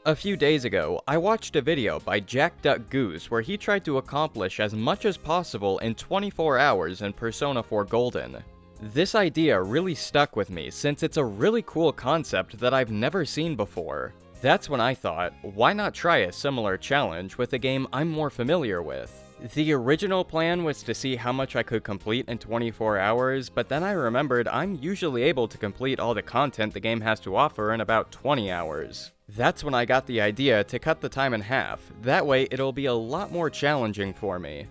A few days ago, I watched a video by JackDuckGoose where he tried to accomplish as much as possible in 24 hours in Persona 4 Golden. This idea really stuck with me since it's a really cool concept that I've never seen before. That's when I thought, why not try a similar challenge with a game I'm more familiar with? The original plan was to see how much I could complete in 24 hours, but then I remembered I'm usually able to complete all the content the game has to offer in about 20 hours. That's when I got the idea to cut the time in half, that way it'll be a lot more challenging for me.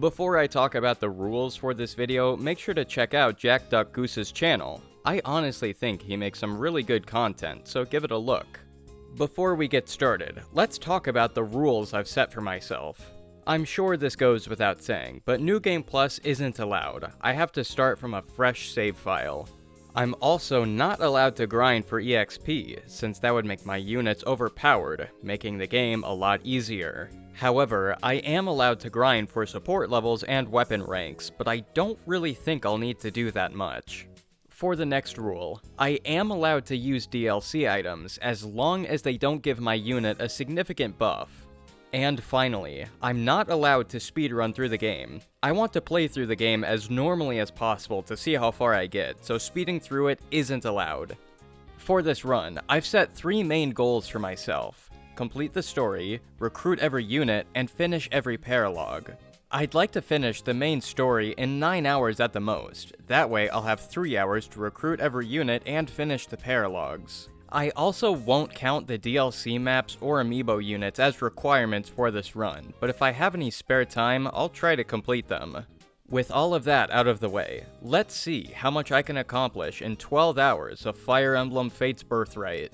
Before I talk about the rules for this video, make sure to check out JackDuckGoose's channel. I honestly think he makes some really good content, so give it a look. Before we get started, let's talk about the rules I've set for myself. I'm sure this goes without saying, but New Game Plus isn't allowed. I have to start from a fresh save file. I'm also not allowed to grind for EXP, since that would make my units overpowered, making the game a lot easier. However, I am allowed to grind for support levels and weapon ranks, but I don't really think I'll need to do that much. For the next rule, I am allowed to use DLC items as long as they don't give my unit a significant buff. And finally, I'm not allowed to speedrun through the game. I want to play through the game as normally as possible to see how far I get, so speeding through it isn't allowed. For this run, I've set 3 main goals for myself: complete the story, recruit every unit, and finish every paralogue. I'd like to finish the main story in 9 hours at the most. That way I'll have 3 hours to recruit every unit and finish the paralogues. I also won't count the DLC maps or amiibo units as requirements for this run, but if I have any spare time, I'll try to complete them. With all of that out of the way, let's see how much I can accomplish in 12 hours of Fire Emblem Fate's Birthright.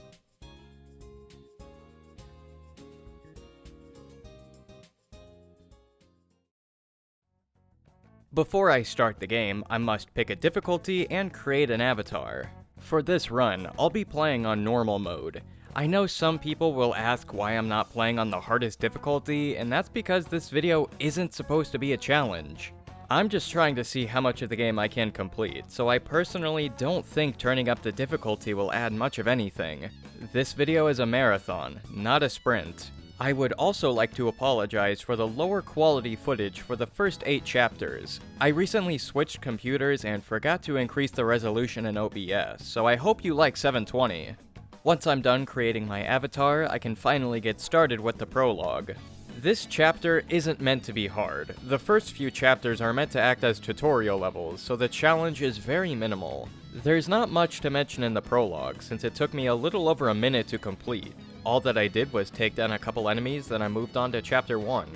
Before I start the game, I must pick a difficulty and create an avatar. For this run, I'll be playing on normal mode. I know some people will ask why I'm not playing on the hardest difficulty, and that's because this video isn't supposed to be a challenge. I'm just trying to see how much of the game I can complete, so I personally don't think turning up the difficulty will add much of anything. This video is a marathon, not a sprint. I would also like to apologize for the lower quality footage for the first 8 chapters. I recently switched computers and forgot to increase the resolution in OBS, so I hope you like 720. Once I'm done creating my avatar, I can finally get started with the prologue. This chapter isn't meant to be hard. The first few chapters are meant to act as tutorial levels, so the challenge is very minimal. There's not much to mention in the prologue, since it took me a little over a minute to complete. All that I did was take down a couple enemies, then I moved on to Chapter 1.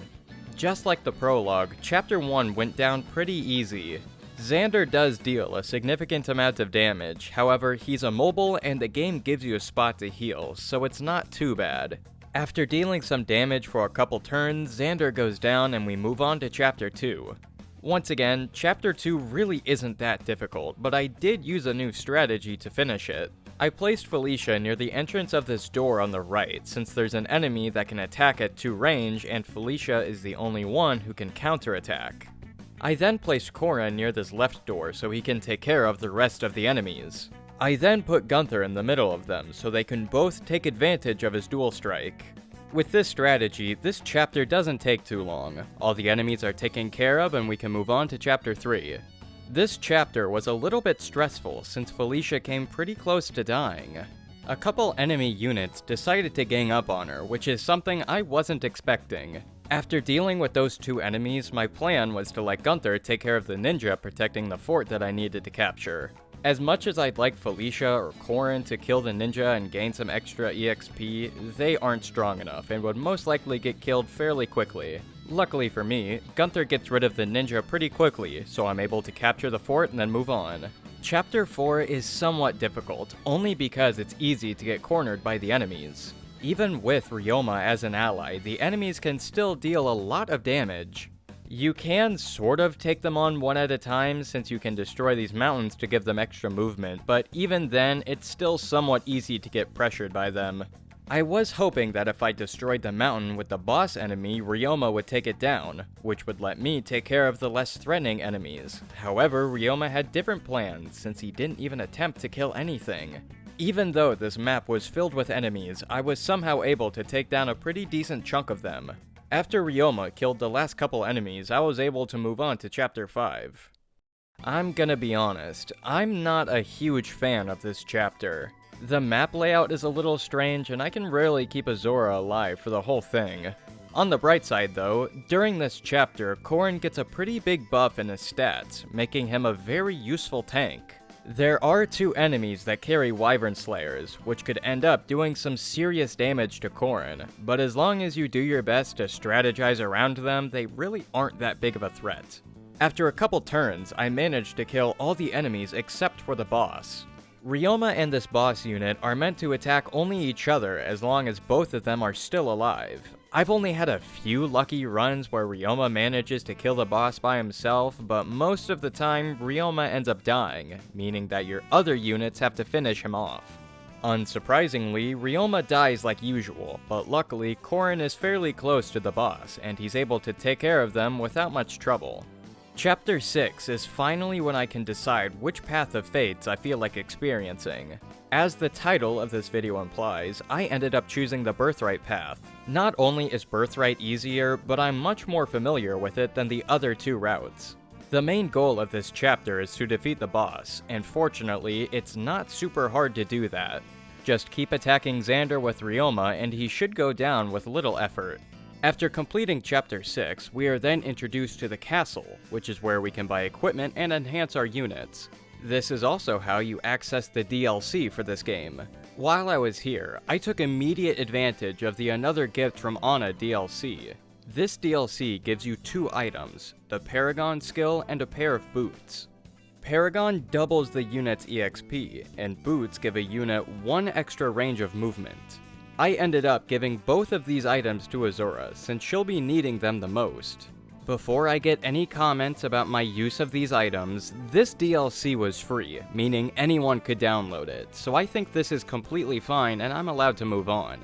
Just like the prologue, Chapter 1 went down pretty easy. Xander does deal a significant amount of damage, however, he's immobile and the game gives you a spot to heal, so it's not too bad. After dealing some damage for a couple turns, Xander goes down and we move on to Chapter 2. Once again, Chapter 2 really isn't that difficult, but I did use a new strategy to finish it. I placed Felicia near the entrance of this door on the right, since there's an enemy that can attack at 2 range, and Felicia is the only one who can counterattack. I then placed Cora near this left door so he can take care of the rest of the enemies. I then put Gunther in the middle of them so they can both take advantage of his dual strike. With this strategy, this chapter doesn't take too long. All the enemies are taken care of and we can move on to Chapter 3. This chapter was a little bit stressful since Felicia came pretty close to dying. A couple enemy units decided to gang up on her, which is something I wasn't expecting. After dealing with those 2 enemies, my plan was to let Gunther take care of the ninja protecting the fort that I needed to capture. As much as I'd like Felicia or Corrin to kill the ninja and gain some extra EXP, they aren't strong enough and would most likely get killed fairly quickly. Luckily for me, Gunther gets rid of the ninja pretty quickly, so I'm able to capture the fort and then move on. Chapter 4 is somewhat difficult, only because it's easy to get cornered by the enemies. Even with Ryoma as an ally, the enemies can still deal a lot of damage. You can sort of take them on one at a time since you can destroy these mountains to give them extra movement, but even then, it's still somewhat easy to get pressured by them. I was hoping that if I destroyed the mountain with the boss enemy, Ryoma would take it down, which would let me take care of the less threatening enemies. However, Ryoma had different plans since he didn't even attempt to kill anything. Even though this map was filled with enemies, I was somehow able to take down a pretty decent chunk of them. After Ryoma killed the last couple enemies, I was able to move on to Chapter 5. I'm gonna be honest, I'm not a huge fan of this chapter. The map layout is a little strange, and I can rarely keep Azora alive for the whole thing. On the bright side though, during this chapter, Corrin gets a pretty big buff in his stats, making him a very useful tank. There are 2 enemies that carry Wyvern Slayers, which could end up doing some serious damage to Corrin, but as long as you do your best to strategize around them, they really aren't that big of a threat. After a couple turns, I managed to kill all the enemies except for the boss. Ryoma and this boss unit are meant to attack only each other as long as both of them are still alive. I've only had a few lucky runs where Ryoma manages to kill the boss by himself, but most of the time, Ryoma ends up dying, meaning that your other units have to finish him off. Unsurprisingly, Ryoma dies like usual, but luckily, Corrin is fairly close to the boss, and he's able to take care of them without much trouble. Chapter 6 is finally when I can decide which path of fates I feel like experiencing. As the title of this video implies, I ended up choosing the Birthright path. Not only is Birthright easier, but I'm much more familiar with it than the other 2 routes. The main goal of this chapter is to defeat the boss, and fortunately, it's not super hard to do that. Just keep attacking Xander with Ryoma and he should go down with little effort. After completing Chapter 6, we are then introduced to the castle, which is where we can buy equipment and enhance our units. This is also how you access the DLC for this game. While I was here, I took immediate advantage of the Another Gift from Anna DLC. This DLC gives you 2 items, the Paragon skill and a pair of boots. Paragon doubles the unit's EXP, and boots give a unit 1 extra range of movement. I ended up giving both of these items to Azora, since she'll be needing them the most. Before I get any comments about my use of these items, this DLC was free, meaning anyone could download it, so I think this is completely fine and I'm allowed to move on.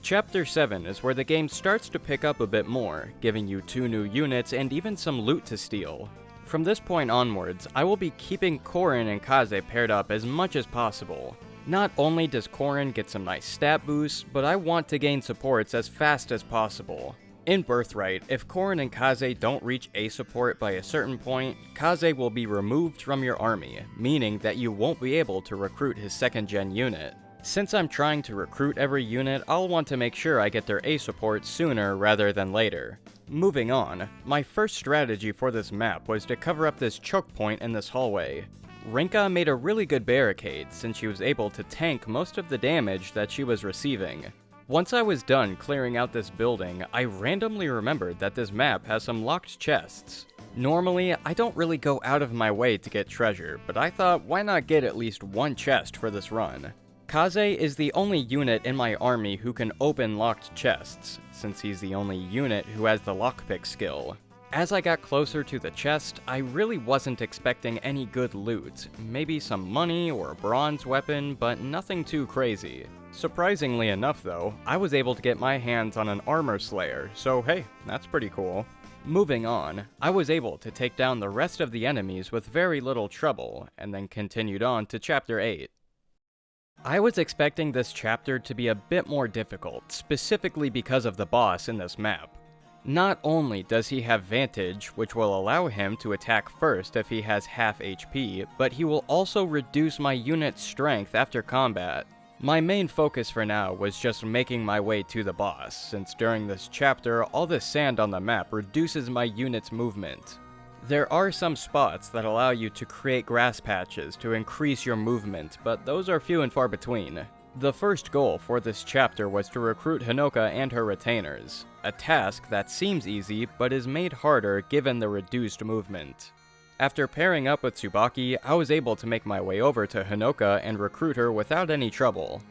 Chapter 7 is where the game starts to pick up a bit more, giving you 2 new units and even some loot to steal. From this point onwards, I will be keeping Corrin and Kaze paired up as much as possible. Not only does Corrin get some nice stat boosts, but I want to gain supports as fast as possible. In Birthright, if Corrin and Kaze don't reach A support by a certain point, Kaze will be removed from your army, meaning that you won't be able to recruit his 2nd gen unit. Since I'm trying to recruit every unit, I'll want to make sure I get their A support sooner rather than later. Moving on, my first strategy for this map was to cover up this choke point in this hallway. Rinka made a really good barricade since she was able to tank most of the damage that she was receiving. Once I was done clearing out this building, I randomly remembered that this map has some locked chests. Normally, I don't really go out of my way to get treasure, but I thought why not get at least 1 chest for this run. Kaze is the only unit in my army who can open locked chests, since he's the only unit who has the lockpick skill. As I got closer to the chest, I really wasn't expecting any good loot. Maybe some money or a bronze weapon, but nothing too crazy. Surprisingly enough though, I was able to get my hands on an armor slayer, so hey, that's pretty cool. Moving on, I was able to take down the rest of the enemies with very little trouble, and then continued on to Chapter 8. I was expecting this chapter to be a bit more difficult, specifically because of the boss in this map. Not only does he have Vantage, which will allow him to attack first if he has half HP, but he will also reduce my unit's strength after combat. My main focus for now was just making my way to the boss, since during this chapter, all the sand on the map reduces my unit's movement. There are some spots that allow you to create grass patches to increase your movement, but those are few and far between. The first goal for this chapter was to recruit Hinoka and her retainers, a task that seems easy but is made harder given the reduced movement. After pairing up with Tsubaki, I was able to make my way over to Hinoka and recruit her without any trouble.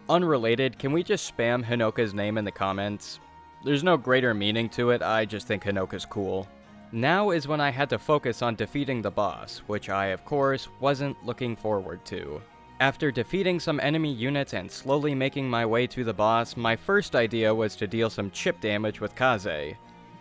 Unrelated, can we just spam Hinoka's name in the comments? There's no greater meaning to it, I just think Hinoka's cool. Now is when I had to focus on defeating the boss, which I, of course, wasn't looking forward to. After defeating some enemy units and slowly making my way to the boss, my first idea was to deal some chip damage with Kaze.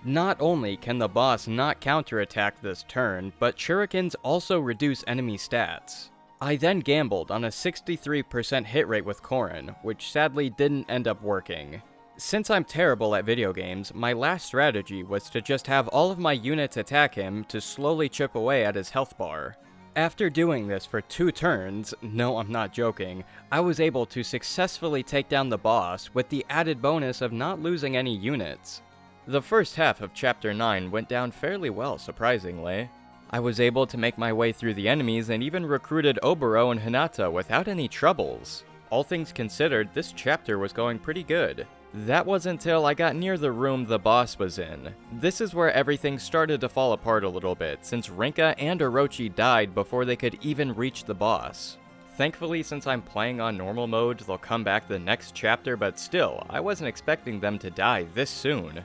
Not only can the boss not counterattack this turn, but shurikens also reduce enemy stats. I then gambled on a 63% hit rate with Corrin, which sadly didn't end up working. Since I'm terrible at video games, my last strategy was to just have all of my units attack him to slowly chip away at his health bar. After doing this for 2 turns, no, I'm not joking, I was able to successfully take down the boss with the added bonus of not losing any units. The first half of Chapter 9 went down fairly well, surprisingly. I was able to make my way through the enemies and even recruited Oboro and Hinata without any troubles. All things considered, this chapter was going pretty good. That was until I got near the room the boss was in. This is where everything started to fall apart a little bit, since Rinka and Orochi died before they could even reach the boss. Thankfully, since I'm playing on normal mode, they'll come back the next chapter, but still, I wasn't expecting them to die this soon.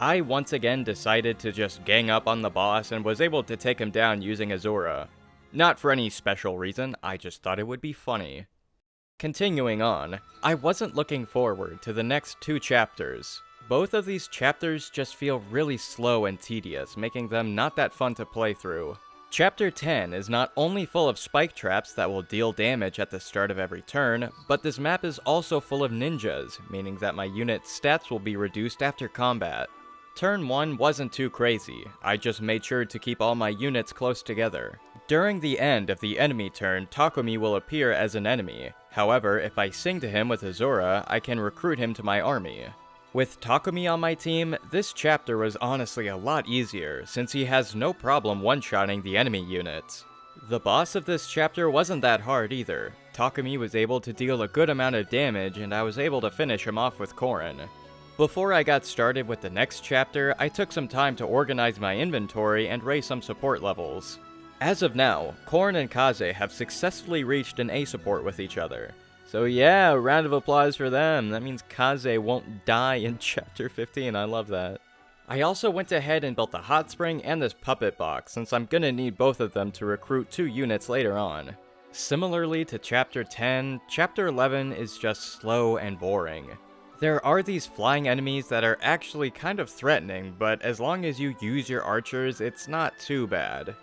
I once again decided to just gang up on the boss and was able to take him down using Azura. Not for any special reason, I just thought it would be funny. Continuing on, I wasn't looking forward to the next 2 chapters. Both of these chapters just feel really slow and tedious, making them not that fun to play through. Chapter 10 is not only full of spike traps that will deal damage at the start of every turn, but this map is also full of ninjas, meaning that my unit's stats will be reduced after combat. Turn 1 wasn't too crazy, I just made sure to keep all my units close together. During the end of the enemy turn, Takumi will appear as an enemy. However, if I sing to him with Azura, I can recruit him to my army. With Takumi on my team, this chapter was honestly a lot easier, since he has no problem one-shotting the enemy units. The boss of this chapter wasn't that hard either. Takumi was able to deal a good amount of damage, and I was able to finish him off with Corrin. Before I got started with the next chapter, I took some time to organize my inventory and raise some support levels. As of now, Corrin and Kaze have successfully reached an A support with each other. So yeah, a round of applause for them. That means Kaze won't die in Chapter 15, I love that. I also went ahead and built the hot spring and this puppet box, since I'm gonna need both of them to recruit 2 units later on. Similarly to Chapter 10, Chapter 11 is just slow and boring. There are these flying enemies that are actually kind of threatening, but as long as you use your archers, it's not too bad.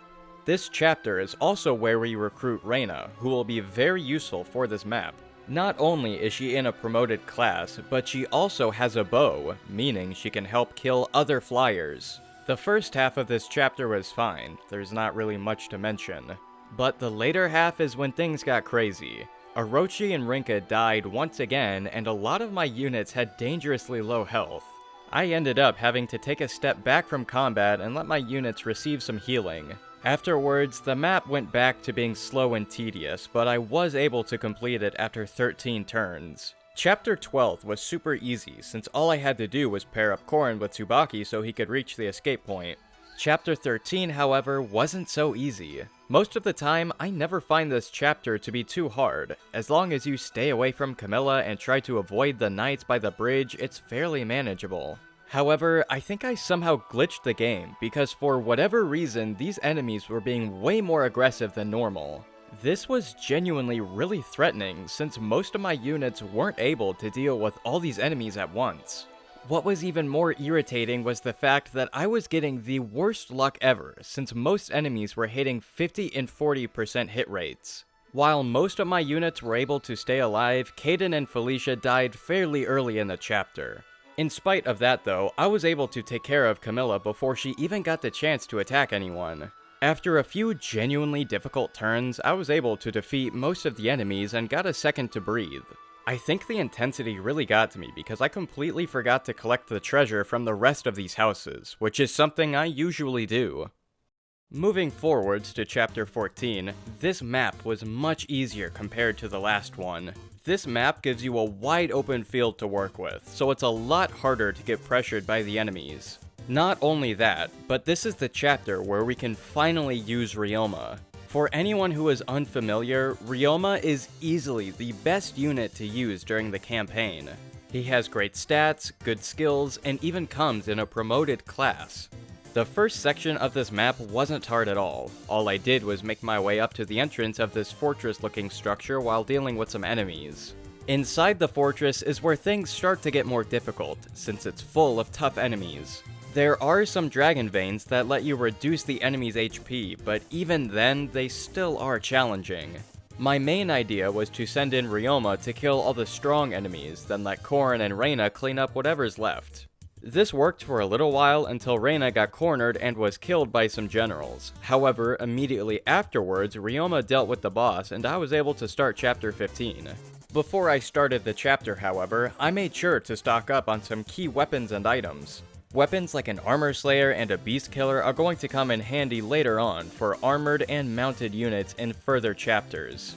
This chapter is also where we recruit Reina, who will be very useful for this map. Not only is she in a promoted class, but she also has a bow, meaning she can help kill other flyers. The first half of this chapter was fine, there's not really much to mention. But the later half is when things got crazy. Orochi and Rinka died once again, and a lot of my units had dangerously low health. I ended up having to take a step back from combat and let my units receive some healing. Afterwards, the map went back to being slow and tedious, but I was able to complete it after 13 turns. Chapter 12 was super easy, since all I had to do was pair up Corrin with Tsubaki so he could reach the escape point. Chapter 13, however, wasn't so easy. Most of the time, I never find this chapter to be too hard. As long as you stay away from Camilla and try to avoid the knights by the bridge, it's fairly manageable. However, I think I somehow glitched the game, because for whatever reason, these enemies were being way more aggressive than normal. This was genuinely really threatening, since most of my units weren't able to deal with all these enemies at once. What was even more irritating was the fact that I was getting the worst luck ever, since most enemies were hitting 50 and 40% hit rates. While most of my units were able to stay alive, Kaden and Felicia died fairly early in the chapter. In spite of that though, I was able to take care of Camilla before she even got the chance to attack anyone. After a few genuinely difficult turns, I was able to defeat most of the enemies and got a second to breathe. I think the intensity really got to me because I completely forgot to collect the treasure from the rest of these houses, which is something I usually do. Moving forwards to Chapter 14, this map was much easier compared to the last one. This map gives you a wide open field to work with, so it's a lot harder to get pressured by the enemies. Not only that, but this is the chapter where we can finally use Ryoma. For anyone who is unfamiliar, Ryoma is easily the best unit to use during the campaign. He has great stats, good skills, and even comes in a promoted class. The first section of this map wasn't hard at all. All I did was make my way up to the entrance of this fortress-looking structure while dealing with some enemies. Inside the fortress is where things start to get more difficult, since it's full of tough enemies. There are some dragon veins that let you reduce the enemy's HP, but even then, they still are challenging. My main idea was to send in Ryoma to kill all the strong enemies, then let Korrin and Reina clean up whatever's left. This worked for a little while until Reina got cornered and was killed by some generals. However, immediately afterwards, Ryoma dealt with the boss and I was able to start chapter 15. Before I started the chapter, however, I made sure to stock up on some key weapons and items. Weapons like an Armor Slayer and a Beast Killer are going to come in handy later on for armored and mounted units in further chapters.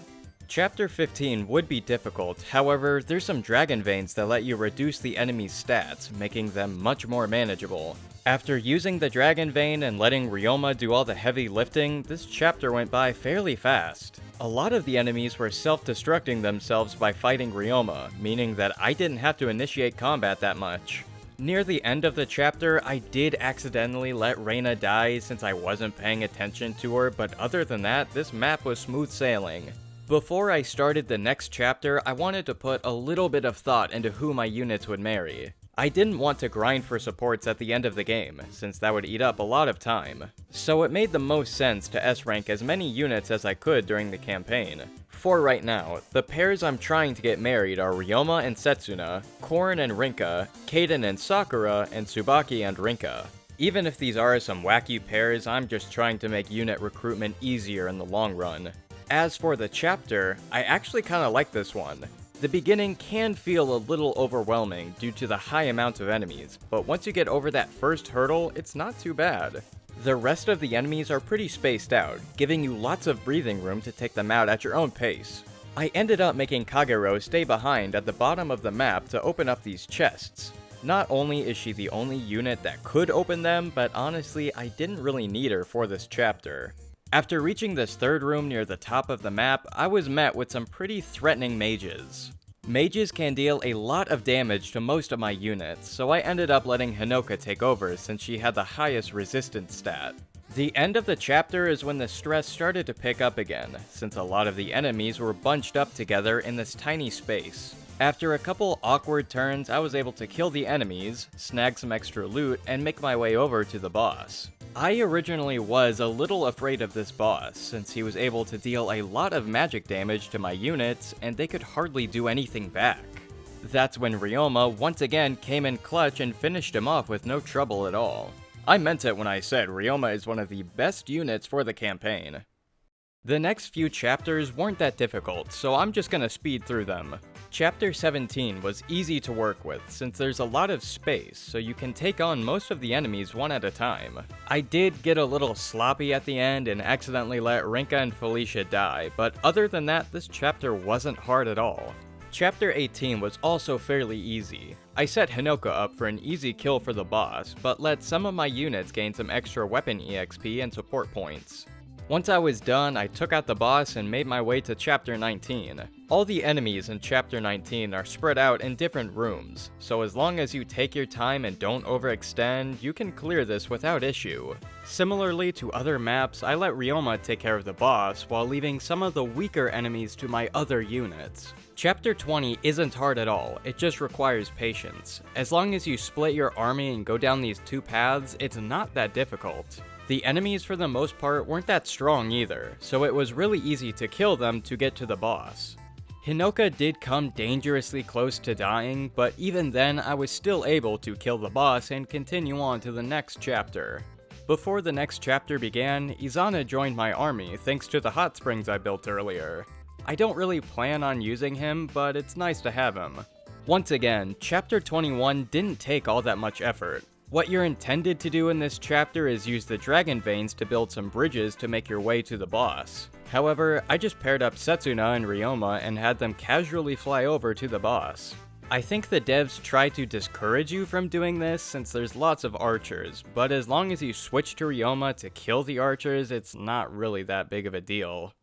Chapter 15 would be difficult, however, there's some Dragon Veins that let you reduce the enemy's stats, making them much more manageable. After using the Dragon Vein and letting Ryoma do all the heavy lifting, this chapter went by fairly fast. A lot of the enemies were self-destructing themselves by fighting Ryoma, meaning that I didn't have to initiate combat that much. Near the end of the chapter, I did accidentally let Reina die since I wasn't paying attention to her, but other than that, this map was smooth sailing. Before I started the next chapter, I wanted to put a little bit of thought into who my units would marry. I didn't want to grind for supports at the end of the game, since that would eat up a lot of time. So it made the most sense to S-rank as many units as I could during the campaign. For right now, the pairs I'm trying to get married are Ryoma and Setsuna, Korrin and Rinka, Kaden and Sakura, and Tsubaki and Rinka. Even if these are some wacky pairs, I'm just trying to make unit recruitment easier in the long run. As for the chapter, I actually kinda like this one. The beginning can feel a little overwhelming due to the high amount of enemies, but once you get over that first hurdle, it's not too bad. The rest of the enemies are pretty spaced out, giving you lots of breathing room to take them out at your own pace. I ended up making Kagero stay behind at the bottom of the map to open up these chests. Not only is she the only unit that could open them, but honestly, I didn't really need her for this chapter. After reaching this third room near the top of the map, I was met with some pretty threatening mages. Mages can deal a lot of damage to most of my units, so I ended up letting Hinoka take over since she had the highest resistance stat. The end of the chapter is when the stress started to pick up again, since a lot of the enemies were bunched up together in this tiny space. After a couple awkward turns, I was able to kill the enemies, snag some extra loot, and make my way over to the boss. I originally was a little afraid of this boss, since he was able to deal a lot of magic damage to my units, and they could hardly do anything back. That's when Ryoma once again came in clutch and finished him off with no trouble at all. I meant it when I said Ryoma is one of the best units for the campaign. The next few chapters weren't that difficult, so I'm just gonna speed through them. Chapter 17 was easy to work with, since there's a lot of space, so you can take on most of the enemies one at a time. I did get a little sloppy at the end and accidentally let Rinka and Felicia die, but other than that, this chapter wasn't hard at all. Chapter 18 was also fairly easy. I set Hinoka up for an easy kill for the boss, but let some of my units gain some extra weapon EXP and support points. Once I was done, I took out the boss and made my way to Chapter 19. All the enemies in Chapter 19 are spread out in different rooms, so as long as you take your time and don't overextend, you can clear this without issue. Similarly to other maps, I let Ryoma take care of the boss while leaving some of the weaker enemies to my other units. Chapter 20 isn't hard at all, it just requires patience. As long as you split your army and go down these two paths, it's not that difficult. The enemies for the most part weren't that strong either, so it was really easy to kill them to get to the boss. Hinoka did come dangerously close to dying, but even then I was still able to kill the boss and continue on to the next chapter. Before the next chapter began, Izana joined my army thanks to the hot springs I built earlier. I don't really plan on using him, but it's nice to have him. Once again, Chapter 21 didn't take all that much effort. What you're intended to do in this chapter is use the Dragon Veins to build some bridges to make your way to the boss. However, I just paired up Setsuna and Ryoma and had them casually fly over to the boss. I think the devs try to discourage you from doing this since there's lots of archers, but as long as you switch to Ryoma to kill the archers, it's not really that big of a deal.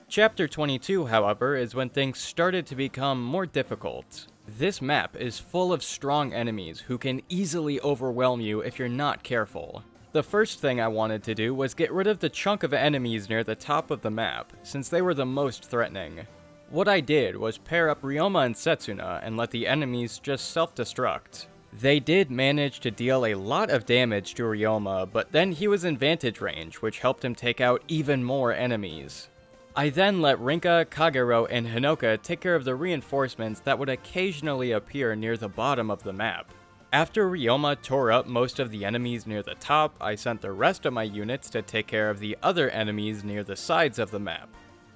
Chapter 22, however, is when things started to become more difficult. This map is full of strong enemies who can easily overwhelm you if you're not careful. The first thing I wanted to do was get rid of the chunk of enemies near the top of the map, since they were the most threatening. What I did was pair up Ryoma and Setsuna and let the enemies just self-destruct. They did manage to deal a lot of damage to Ryoma, but then he was in vantage range, which helped him take out even more enemies. I then let Rinka, Kagero, and Hinoka take care of the reinforcements that would occasionally appear near the bottom of the map. After Ryoma tore up most of the enemies near the top, I sent the rest of my units to take care of the other enemies near the sides of the map.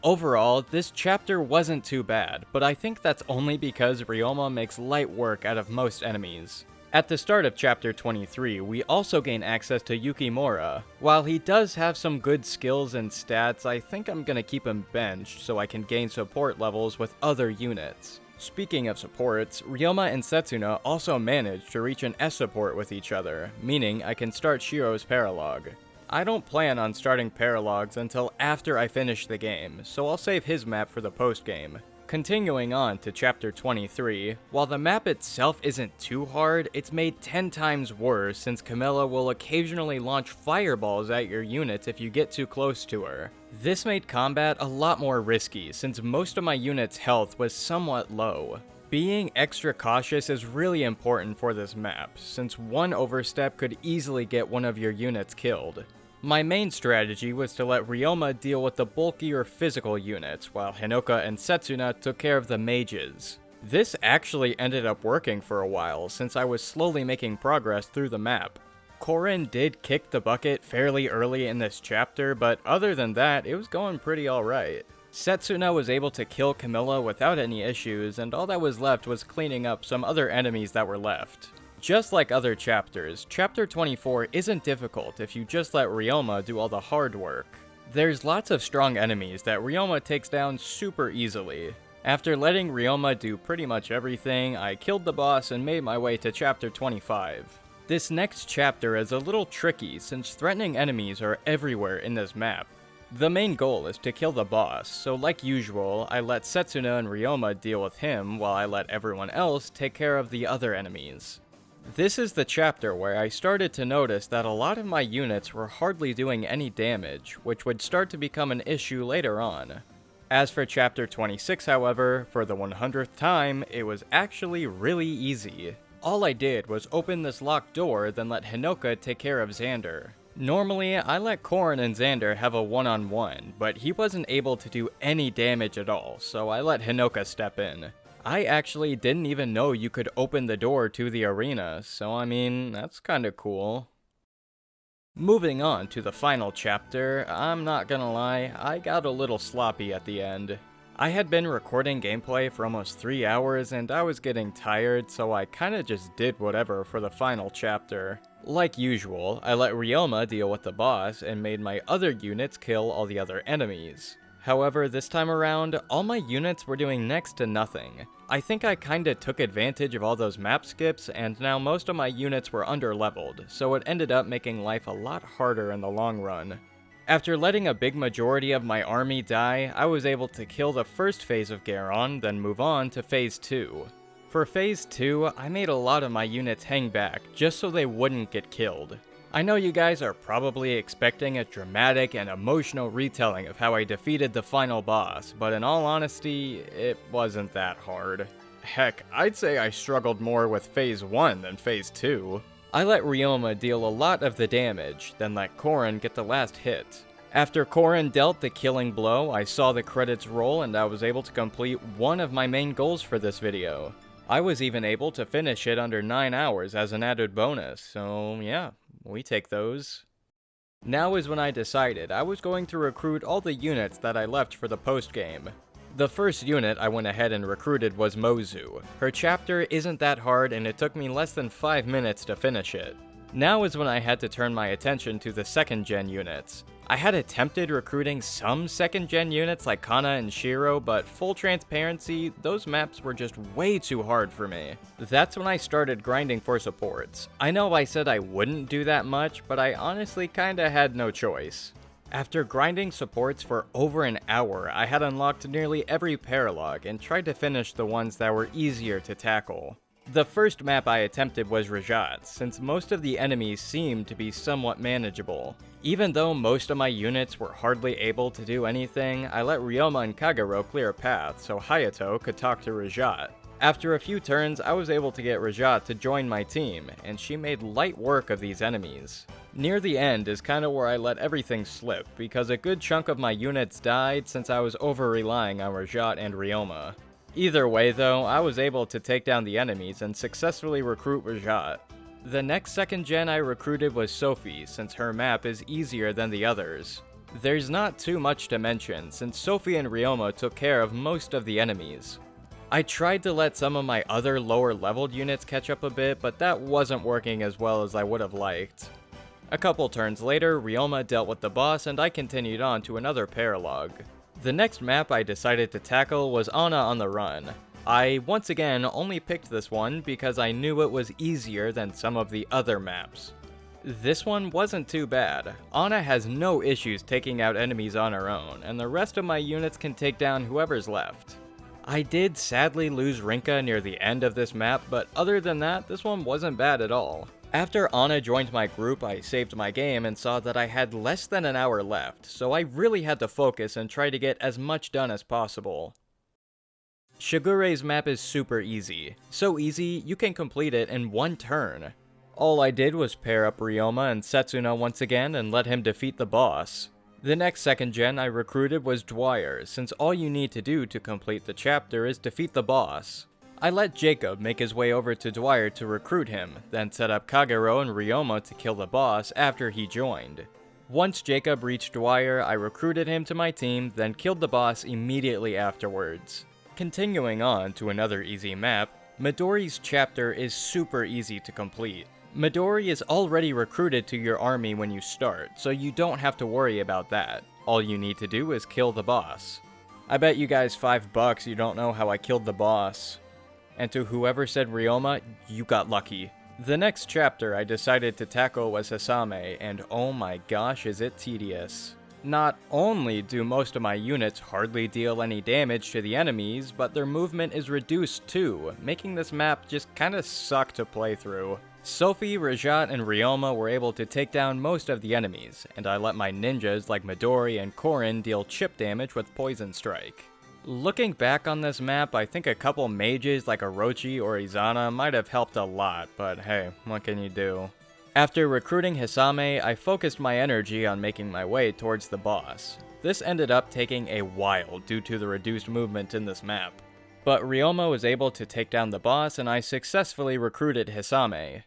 Overall, this chapter wasn't too bad, but I think that's only because Ryoma makes light work out of most enemies. At the start of chapter 23, we also gain access to Yukimura. While he does have some good skills and stats, I think I'm gonna keep him benched so I can gain support levels with other units. Speaking of supports, Ryoma and Setsuna also managed to reach an S support with each other, meaning I can start Shiro's Paralogue. I don't plan on starting Paralogues until after I finish the game, so I'll save his map for the post-game. Continuing on to chapter 23, while the map itself isn't too hard, it's made 10 times worse since Camilla will occasionally launch fireballs at your units if you get too close to her. This made combat a lot more risky since most of my units' health was somewhat low. Being extra cautious is really important for this map, since one overstep could easily get one of your units killed. My main strategy was to let Ryoma deal with the bulkier physical units, while Hinoka and Setsuna took care of the mages. This actually ended up working for a while, since I was slowly making progress through the map. Korin did kick the bucket fairly early in this chapter, but other than that, it was going pretty alright. Setsuna was able to kill Camilla without any issues, and all that was left was cleaning up some other enemies that were left. Just like other chapters, chapter 24 isn't difficult if you just let Ryoma do all the hard work. There's lots of strong enemies that Ryoma takes down super easily. After letting Ryoma do pretty much everything, I killed the boss and made my way to chapter 25. This next chapter is a little tricky since threatening enemies are everywhere in this map. The main goal is to kill the boss, so like usual, I let Setsuna and Ryoma deal with him while I let everyone else take care of the other enemies. This is the chapter where I started to notice that a lot of my units were hardly doing any damage, which would start to become an issue later on. As for chapter 26, however, for the 100th time, it was actually really easy. All I did was open this locked door, then let Hinoka take care of Xander. Normally, I let Korin and Xander have a one-on-one, but he wasn't able to do any damage at all, so I let Hinoka step in. I actually didn't even know you could open the door to the arena, so I mean, that's kinda cool. Moving on to the final chapter, I'm not gonna lie, I got a little sloppy at the end. I had been recording gameplay for almost 3 hours and I was getting tired, so I kinda just did whatever for the final chapter. Like usual, I let Ryoma deal with the boss and made my other units kill all the other enemies. However, this time around, all my units were doing next to nothing. I think I kinda took advantage of all those map skips, and now most of my units were under-leveled, so it ended up making life a lot harder in the long run. After letting a big majority of my army die, I was able to kill the first phase of Garon, then move on to phase 2. For phase 2, I made a lot of my units hang back, just so they wouldn't get killed. I know you guys are probably expecting a dramatic and emotional retelling of how I defeated the final boss, but in all honesty, it wasn't that hard. Heck, I'd say I struggled more with phase 1 than phase 2. I let Ryoma deal a lot of the damage, then let Korin get the last hit. After Korin dealt the killing blow, I saw the credits roll and I was able to complete one of my main goals for this video. I was even able to finish it under 9 hours as an added bonus, so yeah. We take those. Now is when I decided I was going to recruit all the units that I left for the post-game. The first unit I went ahead and recruited was Mozu. Her chapter isn't that hard and it took me less than 5 minutes to finish it. Now is when I had to turn my attention to the second gen units. I had attempted recruiting some second gen units like Kana and Shiro, but full transparency, those maps were just way too hard for me. That's when I started grinding for supports. I know I said I wouldn't do that much, but I honestly kinda had no choice. After grinding supports for over an hour, I had unlocked nearly every paralogue and tried to finish the ones that were easier to tackle. The first map I attempted was Rajat, since most of the enemies seemed to be somewhat manageable. Even though most of my units were hardly able to do anything, I let Ryoma and Kagero clear a path so Hayato could talk to Rajat. After a few turns, I was able to get Rajat to join my team, and she made light work of these enemies. Near the end is kinda where I let everything slip, because a good chunk of my units died since I was over-relying on Rajat and Ryoma. Either way though, I was able to take down the enemies and successfully recruit Rajat. The next second gen I recruited was Sophie, since her map is easier than the others. There's not too much to mention, since Sophie and Ryoma took care of most of the enemies. I tried to let some of my other lower leveled units catch up a bit, but that wasn't working as well as I would have liked. A couple turns later, Ryoma dealt with the boss and I continued on to another paralogue. The next map I decided to tackle was Anna on the Run. I, once again, only picked this one because I knew it was easier than some of the other maps. This one wasn't too bad. Anna has no issues taking out enemies on her own, and the rest of my units can take down whoever's left. I did sadly lose Rinka near the end of this map, but other than that, this one wasn't bad at all. After Anna joined my group, I saved my game and saw that I had less than an hour left, so I really had to focus and try to get as much done as possible. Shigure's map is super easy. So easy, you can complete it in one turn. All I did was pair up Ryoma and Setsuna once again and let him defeat the boss. The next second gen I recruited was Dwyer, since all you need to do to complete the chapter is defeat the boss. I let Jacob make his way over to Dwyer to recruit him, then set up Kagero and Ryoma to kill the boss after he joined. Once Jacob reached Dwyer, I recruited him to my team, then killed the boss immediately afterwards. Continuing on to another easy map, Midori's chapter is super easy to complete. Midori is already recruited to your army when you start, so you don't have to worry about that. All you need to do is kill the boss. I bet you guys $5 you don't know how I killed the boss. And to whoever said Ryoma, you got lucky. The next chapter I decided to tackle was Hisame, and oh my gosh is it tedious. Not only do most of my units hardly deal any damage to the enemies, but their movement is reduced too, making this map just kinda suck to play through. Sophie, Rajat, and Ryoma were able to take down most of the enemies, and I let my ninjas like Midori and Korin deal chip damage with Poison Strike. Looking back on this map, I think a couple mages like Orochi or Izana might have helped a lot, but hey, what can you do? After recruiting Hisame, I focused my energy on making my way towards the boss. This ended up taking a while due to the reduced movement in this map. But Ryoma was able to take down the boss and I successfully recruited Hisame.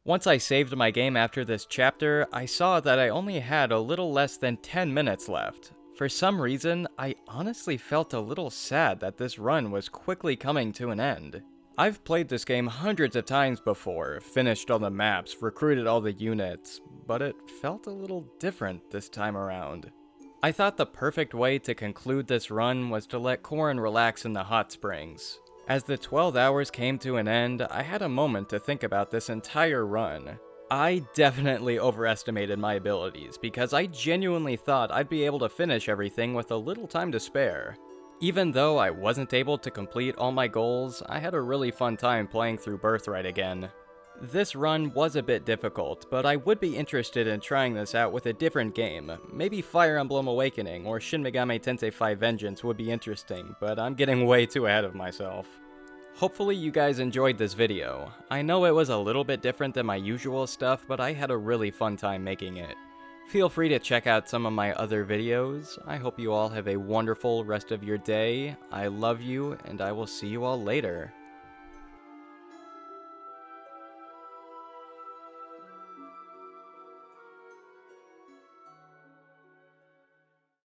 Once I saved my game after this chapter, I saw that I only had a little less than 10 minutes left. For some reason, I honestly felt a little sad that this run was quickly coming to an end. I've played this game hundreds of times before, finished all the maps, recruited all the units, but it felt a little different this time around. I thought the perfect way to conclude this run was to let Korin relax in the hot springs. As the 12 hours came to an end, I had a moment to think about this entire run. I definitely overestimated my abilities, because I genuinely thought I'd be able to finish everything with a little time to spare. Even though I wasn't able to complete all my goals, I had a really fun time playing through Birthright again. This run was a bit difficult, but I would be interested in trying this out with a different game. Maybe Fire Emblem Awakening or Shin Megami Tensei 5 Vengeance would be interesting, but I'm getting way too ahead of myself. Hopefully you guys enjoyed this video. I know it was a little bit different than my usual stuff, but I had a really fun time making it. Feel free to check out some of my other videos. I hope you all have a wonderful rest of your day. I love you, and I will see you all later.